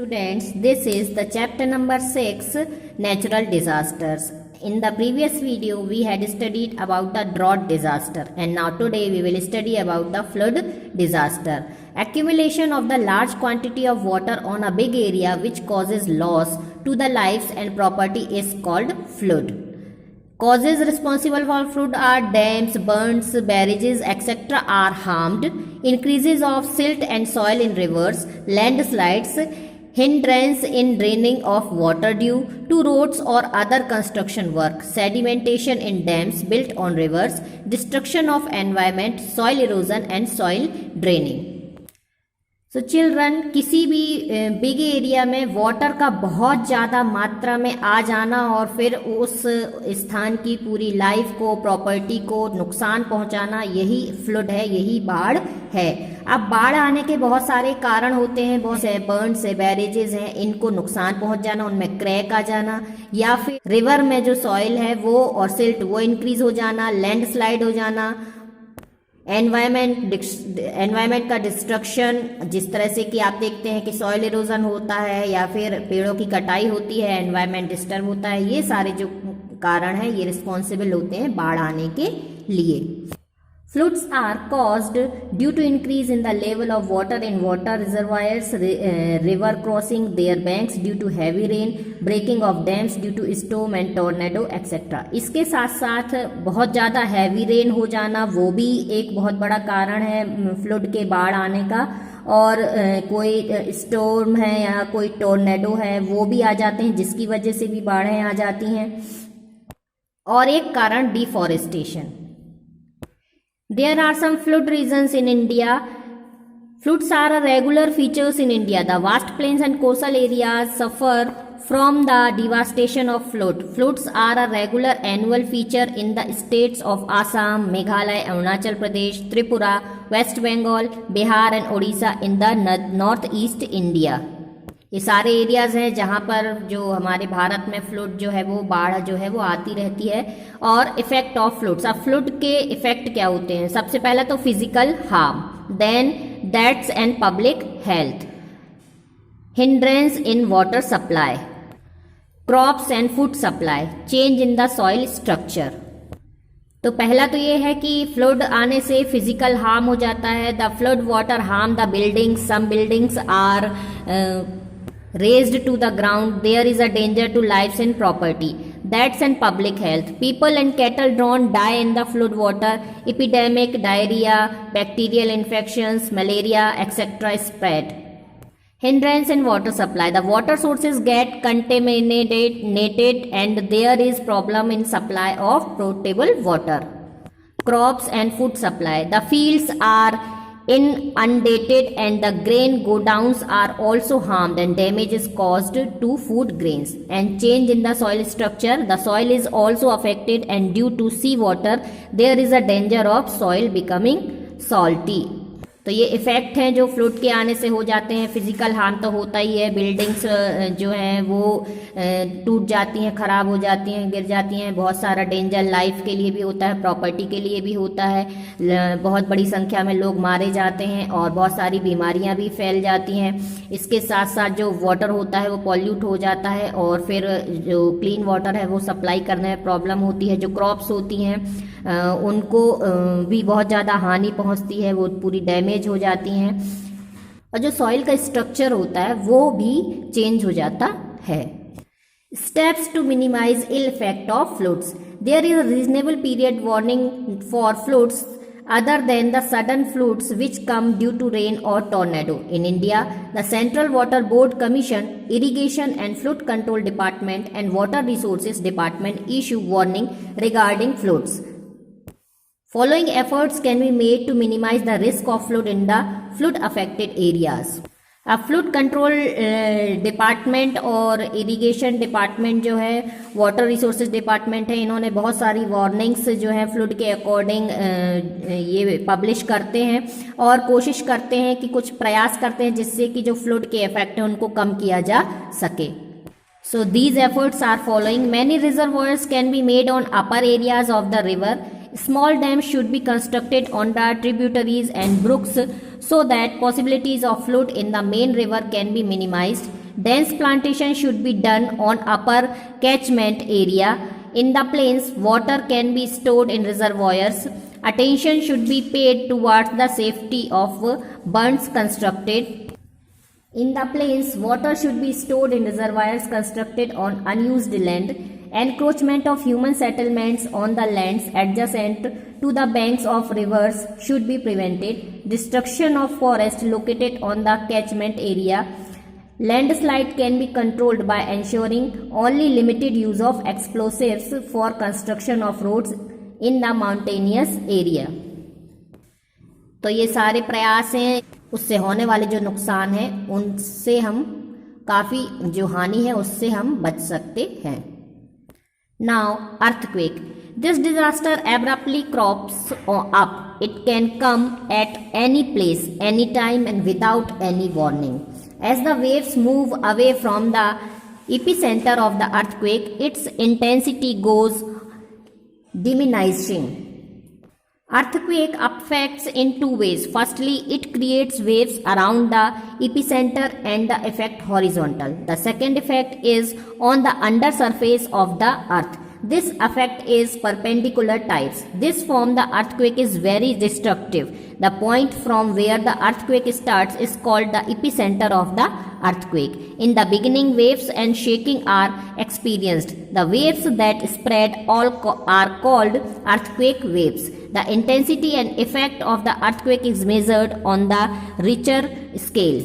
students, this is the chapter number 6, natural disasters. In the previous video we had studied about the drought disaster, and now today we will study about the flood disaster. Accumulation of the large quantity of water on a big area which causes loss to the lives and property is called flood. Causes responsible for flood are dams, burns, barrages, etc. are harmed. Increases of silt and soil in rivers, landslides, hindrance in draining of water due to roads or other construction work, sedimentation in dams built on rivers, destruction of environment, soil erosion and soil draining. तो children, किसी भी big area में water का बहुत ज़्यादा मात्रा में आ जाना और फिर उस स्थान की पूरी लाइफ को, प्रॉपर्टी को नुकसान पहुंचाना, यही फ्लड है, यही बाढ़ है। अब बाढ़ आने के बहुत सारे कारण होते हैं, बहुत से बर्न से बैरेजेस हैं, इनको नुकसान पहुंच जाना, उनमें क्रैक आ जाना, या फिर रिवर में जो सॉइल है वो और सिल्ट वो इंक्रीज हो जाना, लैंडस्लाइड हो जाना, एनवायरमेंट का डिस्ट्रक्शन, जिस तरह से कि आप देखते हैं कि सॉइल इरोजन होता है या फिर पेड़ों की कटाई होती है, एनवायरमेंट डिस्टर्ब होता है, ये सारे जो कारण हैं ये रिस्पॉन्सिबल होते हैं बाढ़ आने के लिए। Floods are caused due to increase in the level of water in water reservoirs, river crossing their banks due to heavy rain, breaking of dams due to storm and tornado etc. इसके साथ साथ बहुत ज़्यादा heavy rain हो जाना वो भी एक बहुत बड़ा कारण है फ्लड के बाढ़ आने का, और कोई स्टॉर्म है या कोई टोर्नेडो है वो भी आ जाते हैं जिसकी वजह से भी बाढ़ें आ जाती हैं। और एक कारण deforestation. There are some flood regions in India. Floods are a regular features in India. The vast plains and coastal areas suffer from the devastation of flood. Floods are a regular annual feature in the states of Assam, Meghalaya, Arunachal Pradesh, Tripura, West Bengal, Bihar and Odisha in the northeast India. ये सारे areas हैं जहाँ पर जो हमारे भारत में flood जो है वो बाढ़ जो है वो आती रहती है। और इफेक्ट ऑफ फ्लड्स, अब फ्लड के इफेक्ट क्या होते हैं? सबसे पहला तो physical harm, then deaths and public health, hindrance in water supply, crops and food supply, change in the soil structure. तो पहला तो ये है कि फ्लड आने से फिजिकल हार्म हो जाता है। The flood water harm the buildings, some buildings are raised to the ground, there is a danger to lives and property. That's and public health. People and cattle drowned die in the flood water. Epidemic, diarrhea, bacterial infections, malaria, etc. spread. Hindrance in water supply. The water sources get contaminated and there is problem in supply of potable water. Crops and food supply. The fields are inundated and the grain go downs are also harmed and damage is caused to food grains. And change in the soil structure, the soil is also affected and due to sea water there is a danger of soil becoming salty. तो ये effect हैं जो flood के आने से हो जाते हैं। फिजिकल हार्म तो होता ही है, बिल्डिंग्स जो हैं वो टूट जाती हैं, ख़राब हो जाती हैं, गिर जाती हैं, बहुत सारा डेंजर लाइफ के लिए भी होता है, प्रॉपर्टी के लिए भी होता है, बहुत बड़ी संख्या में लोग मारे जाते हैं और बहुत सारी बीमारियां भी फैल जाती हैं। इसके साथ साथ जो वाटर होता है वो पॉल्यूट हो जाता है और फिर जो क्लीन वाटर है वो सप्लाई करने में प्रॉब्लम होती है। जो क्रॉप्स होती हैं उनको भी बहुत ज़्यादा हानि पहुंचती है, वो पूरी डैमेज हो जाती हैं, और जो सॉइल का स्ट्रक्चर होता है वो भी चेंज हो जाता है। Steps to minimize ill effect of floods. There is a reasonable period warning for floods other than the sudden floods which come due to rain or tornado. In India, the Central Water Board Commission, Irrigation and Flood Control Department and Water Resources Department issue warning regarding floods. Following efforts can be made to minimize the risk of flood in the flood affected areas. अब flood control department और irrigation department जो है, water resources department है, इन्होंने बहुत सारी warnings जो है फ्लड के अकॉर्डिंग ये पब्लिश करते हैं और कोशिश करते हैं कि कुछ प्रयास करते हैं जिससे कि जो फ्लड के इफेक्ट है उनको कम किया जा सके। So these efforts are following. Many reservoirs can be made on upper areas of the river. Small dams should be constructed on the tributaries and brooks so that possibilities of flood in the main river can be minimized. Dense plantation should be done on upper catchment area. In the plains, water can be stored in reservoirs. Attention should be paid towards the safety of bunds constructed. In the plains, water should be stored in reservoirs constructed on unused land. Encroachment of human settlements on the lands adjacent to the banks of rivers should be prevented. Destruction of forest located on the catchment area. Landslide can be controlled by ensuring only limited use of explosives for construction of roads in the mountainous area. तो ये सारे प्रयास हैं, उससे होने वाले जो नुकसान हैं उनसे हम काफ़ी जो हानि है उससे हम बच सकते हैं. Now, earthquake. This disaster abruptly crops up. It can come at any place, anytime, and without any warning. As the waves move away from the epicenter of the earthquake, its intensity goes diminishing. Earthquake affects in two ways. Firstly, it creates waves around the epicenter and the effect horizontal. The second effect is on the undersurface of the earth. This effect is perpendicular types. This form the earthquake is very destructive. The point from where the earthquake starts is called the epicenter of the earthquake. In the beginning, waves and shaking are experienced. The waves that spread are called earthquake waves. The intensity and effect of the earthquake is measured on the Richter scale.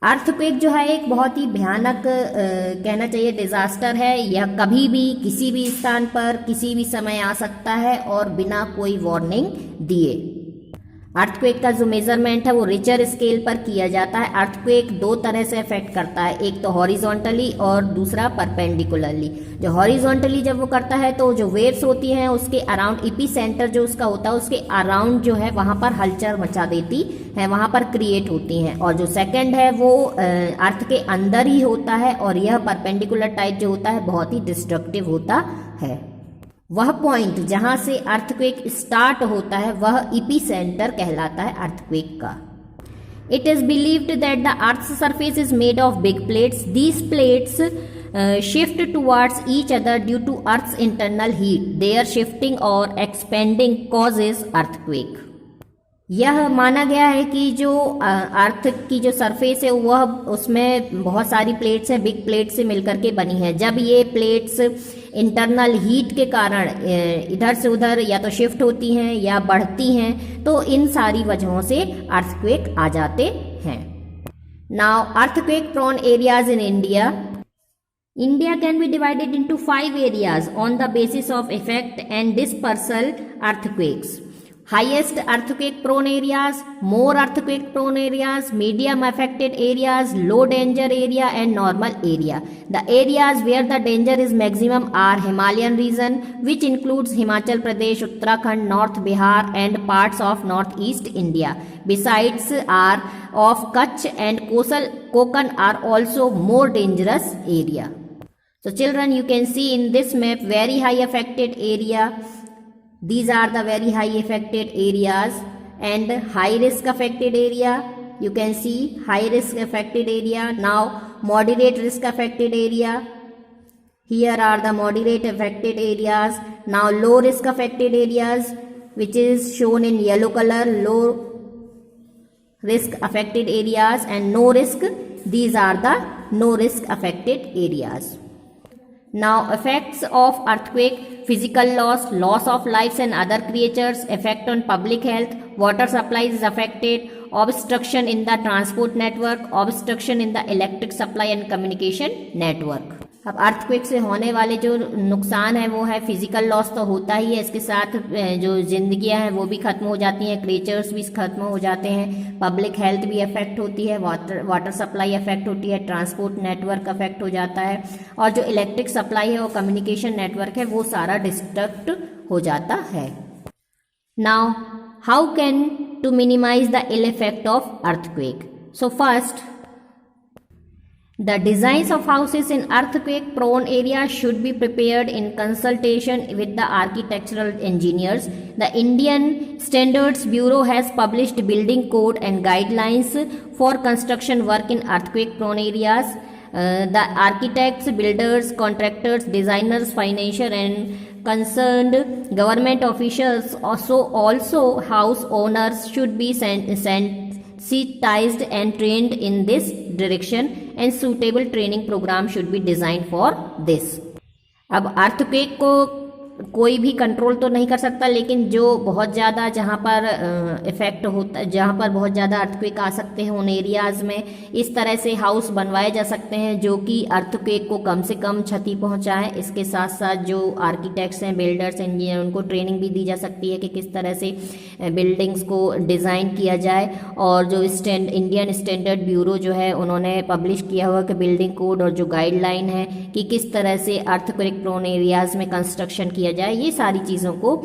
Earthquake जो है एक बहुत ही भयानक कहना चाहिए disaster है. यह कभी भी किसी भी स्थान पर किसी भी समय आ सकता है और बिना कोई वार्निंग दिए. अर्थक्वेक का जो मेजरमेंट है वो रिचर स्केल पर किया जाता है. अर्थक्वेक दो तरह से अफेक्ट करता है, एक तो हॉरिजॉन्टली और दूसरा परपेंडिकुलरली. जो हॉरिजॉन्टली जब वो करता है तो जो वेव्स होती हैं उसके अराउंड ईपी सेंटर जो उसका होता है उसके अराउंड जो है वहां पर हलचल मचा देती है, वहां पर क्रिएट होती हैं. और जो सेकंड है वो अर्थ के अंदर ही होता है और यह परपेंडिकुलर टाइप जो होता है बहुत ही डिस्ट्रक्टिव होता है. वह पॉइंट जहां से अर्थक्वेक स्टार्ट होता है वह ईपी सेंटर कहलाता है अर्थक्वेक का. It is believed that the earth surface is made of big plates. These plates shift towards each other due to Earth's internal heat. Their shifting or expanding causes earthquake. यह माना गया है कि जो अर्थ की जो सरफेस है वह उसमें बहुत सारी प्लेट्स हैं, बिग प्लेट से मिलकर के बनी है. जब ये प्लेट्स इंटरनल हीट के कारण इधर से उधर या तो शिफ्ट होती हैं या बढ़ती हैं तो इन सारी वजहों से अर्थक्वेक आ जाते हैं. Now earthquake prone areas in India. India can be divided into 5 areas on the basis of effect and dispersal earthquakes. Highest earthquake prone areas, more earthquake prone areas, medium affected areas, low danger area and normal area. The areas where the danger is maximum are Himalayan region, which includes Himachal Pradesh, Uttarakhand, North Bihar and parts of northeast India. Besides are of Kutch and Konkan are also more dangerous area. So children, you can see in this map very high affected area. These are the very high affected areas and high risk affected area. You can see high risk affected area. Now moderate risk affected area. Here are the moderate affected areas. Now low risk affected areas, which is shown in yellow color. Low risk affected areas and no risk. These are the no risk affected areas. Now effects of earthquake: physical loss, loss of lives and other creatures, effect on public health, water supply is affected, obstruction in the transport network, obstruction in the electric supply and communication network. अब earthquake से होने वाले जो नुकसान है वो है physical loss तो होता ही है, इसके साथ जो जिंदगियां हैं वो भी खत्म हो जाती हैं, क्रिएचर्स भी खत्म हो जाते हैं, पब्लिक हेल्थ भी अफेक्ट होती है, वाटर सप्लाई अफेक्ट होती है, ट्रांसपोर्ट नेटवर्क अफेक्ट हो जाता है और जो इलेक्ट्रिक सप्लाई है और कम्युनिकेशन नेटवर्क है वो सारा डिस्ट्रक्ट हो जाता है. Now how can to minimize the ill effect of earthquake. So first, The designs of houses in earthquake-prone areas should be prepared in consultation with the architectural engineers. The Indian Standards Bureau has published building code and guidelines for construction work in earthquake-prone areas. The architects, builders, contractors, designers, financial and concerned government officials, also house owners should be sensitized and trained in this direction, and suitable training program should be designed for this. अब earthquake को कोई भी control तो नहीं कर सकता, लेकिन जो बहुत ज़्यादा जहाँ पर इफ़ेक्ट होता, जहाँ पर बहुत ज़्यादा अर्थक्वेक आ सकते हैं उन एरियाज़ में इस तरह से हाउस बनवाए जा सकते हैं जो कि अर्थक्वेक को कम से कम क्षति पहुँचाए। इसके साथ साथ जो आर्किटेक्ट्स हैं, बिल्डर्स, इंजीनियर, उनको ट्रेनिंग भी दी जा सकती है कि किस तरह से बिल्डिंग्स को डिज़ाइन किया जाए। और जो इंडियन स्टैंडर्ड ब्यूरो जो है उन्होंने पब्लिश किया हुआ कि बिल्डिंग कोड और जो गाइडलाइन है कि किस तरह से अर्थक्वेक प्रोन एरियाज़ में कंस्ट्रक्शन किया जाए, ये सारी चीज़ों को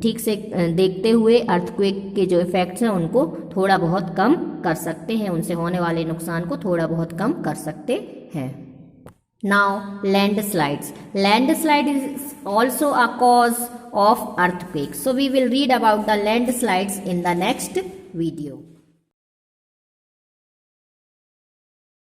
ठीक से देखते हुए अर्थक्वेक के जो इफ़ेक्ट्स हैं उनको थोड़ा बहुत कम कर सकते हैं, उनसे होने वाले नुकसान को थोड़ा बहुत कम कर सकते हैं। Now landslides. Landslide is also a cause of earthquake. So we will read about the landslides in the next video.